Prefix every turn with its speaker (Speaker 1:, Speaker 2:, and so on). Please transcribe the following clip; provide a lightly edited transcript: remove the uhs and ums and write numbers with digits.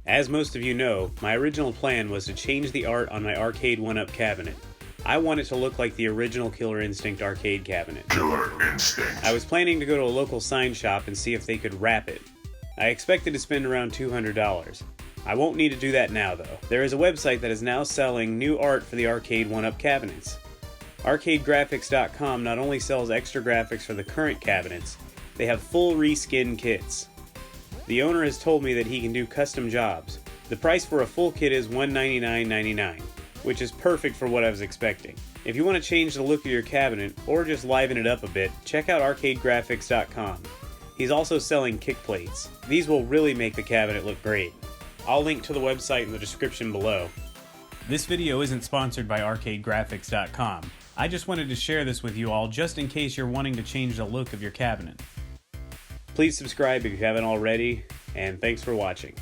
Speaker 1: As most of you know, my original plan was to change the art on my Arcade1Up cabinet. I want it to look like the original Killer Instinct arcade cabinet.
Speaker 2: Killer Instinct.
Speaker 1: I was planning to go to a local sign shop and see if they could wrap it. I expected to spend around $200. I won't need to do that now though. There is a website that is now selling new art for the Arcade1Up cabinets. Arcade not only sells extra graphics for the current cabinets, they have full reskin kits. The owner has told me that he can do custom jobs. The price for a full kit is $199.99, which is perfect for what I was expecting. If you want to change the look of your cabinet, or just liven it up a bit, check out Arcade. He's also selling kick plates. These will really make the cabinet look great. I'll link to the website in the description below. This video isn't sponsored by Arcade. I just wanted to share this with you all just in case you're wanting to change the look of your cabinet. Please subscribe if you haven't already, and thanks for watching.